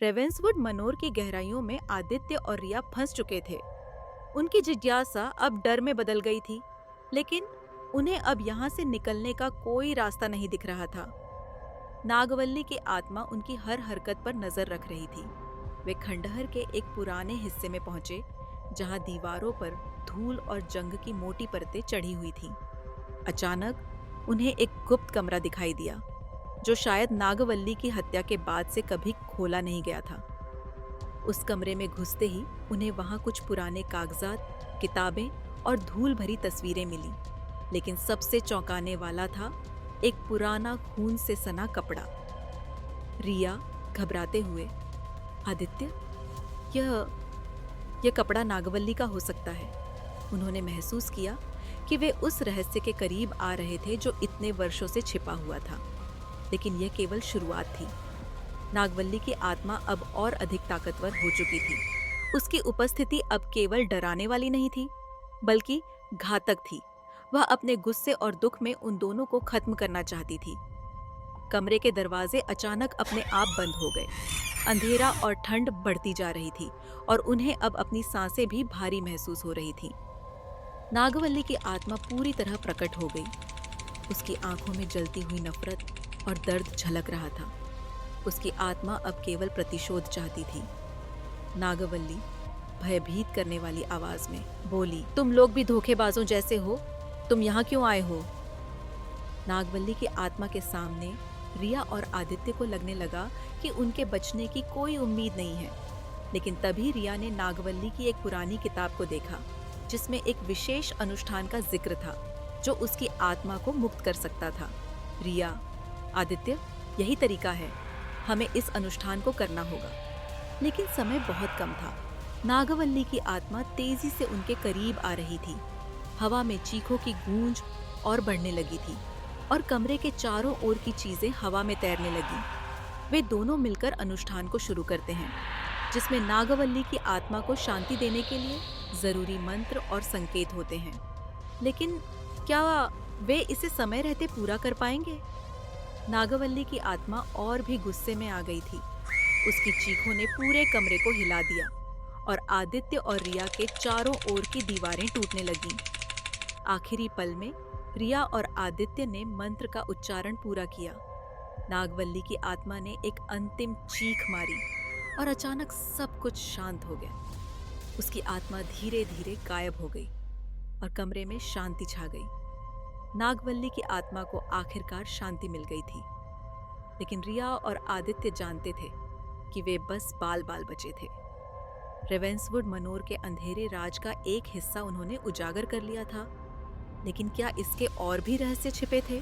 रेवेंसवुड मनोर की गहराइयों में आदित्य और रिया फंस चुके थे। उनकी जिज्ञासा अब डर में बदल गई थी, लेकिन उन्हें अब यहाँ से निकलने का कोई रास्ता नहीं दिख रहा था। नागवल्ली की आत्मा उनकी हर हरकत पर नजर रख रही थी। वे खंडहर के एक पुराने हिस्से में पहुंचे, जहां दीवारों पर धूल और जंग की मोटी परतें चढ़ी हुई थीं। अचानक उन्हें एक गुप्त कमरा दिखाई दिया, जो शायद नागवल्ली की हत्या के बाद से कभी खोला नहीं गया था। उस कमरे में घुसते ही उन्हें वहां कुछ पुराने कागजात, किताबें और धूल भरी तस्वीरें मिली, लेकिन सबसे चौंकाने वाला था एक पुराना खून से सना कपड़ा। रिया घबराते हुए, आदित्य, यह कपड़ा नागवल्ली का हो सकता है। उन्होंने महसूस किया कि वे उस रहस्य के करीब आ रहे थे जो इतने वर्षों से छिपा हुआ था, लेकिन यह केवल शुरुआत थी। नागवल्ली की आत्मा अब और अधिक ताकतवर हो चुकी थी। उसकी उपस्थिति अब केवल डराने वाली नहीं थी, बल्कि घातक थी। वह अपने गुस्से और दुख में उन दोनों को खत्म करना चाहती थी। कमरे के दरवाजे अचानक अपने आप बंद हो गए। अंधेरा और ठंड बढ़ती जा रही थी और उन्हें अब अपनी सांसें भी भारी महसूस हो रही थीं। नागवल्ली की आत्मा पूरी तरह प्रकट हो गई। उसकी आंखों में जलती हुई नफरत और दर्द झलक रहा था। उसकी आत्मा अब केवल प्रतिशोध चाहती थी। नागवल्ली भयभीत करने वाली आवाज में बोली, तुम लोग भी धोखेबाजों जैसे हो। तुम यहाँ क्यों आए हो? नागवल्ली की आत्मा के सामने रिया और आदित्य को लगने लगा कि उनके बचने की कोई उम्मीद नहीं है। लेकिन तभी रिया ने नागवल्ली की एक पुरानी किताब को देखा, जिसमें एक विशेष अनुष्ठान का जिक्र था जो उसकी आत्मा को मुक्त कर सकता था। रिया, आदित्य, यही तरीका है। हमें इस अनुष्ठान को करना होगा। लेकिन समय बहुत कम था। नागवल्ली की आत्मा तेजी से उनके करीब आ रही थी। हवा में चीखों की गूंज और बढ़ने लगी थी और कमरे के चारों ओर की चीजें हवा में तैरने लगी। वे दोनों मिलकर अनुष्ठान को शुरू करते हैं, जिसमें नागवल्ली की आत्मा को शांति देने के लिए जरूरी मंत्र और संकेत होते हैं। लेकिन क्या वे इसे समय रहते पूरा कर पाएंगे? नागवल्ली की आत्मा और भी गुस्से में आ गई थी। उसकी चीखों ने पूरे कमरे को हिला दिया और आदित्य और रिया के चारों ओर की दीवारें टूटने लगीं। आखिरी पल में रिया और आदित्य ने मंत्र का उच्चारण पूरा किया। नागवल्ली की आत्मा ने एक अंतिम चीख मारी और अचानक सब कुछ शांत हो गया। उसकी आत्मा धीरे धीरे गायब हो गई और कमरे में शांति छा गई। नागवल्ली की आत्मा को आखिरकार शांति मिल गई थी, लेकिन रिया और आदित्य जानते थे कि वे बस बाल बाल बचे थे। रेवेंसवुड मनोर के अंधेरे राज का एक हिस्सा उन्होंने उजागर कर लिया था, लेकिन क्या इसके और भी रहस्य छिपे थे?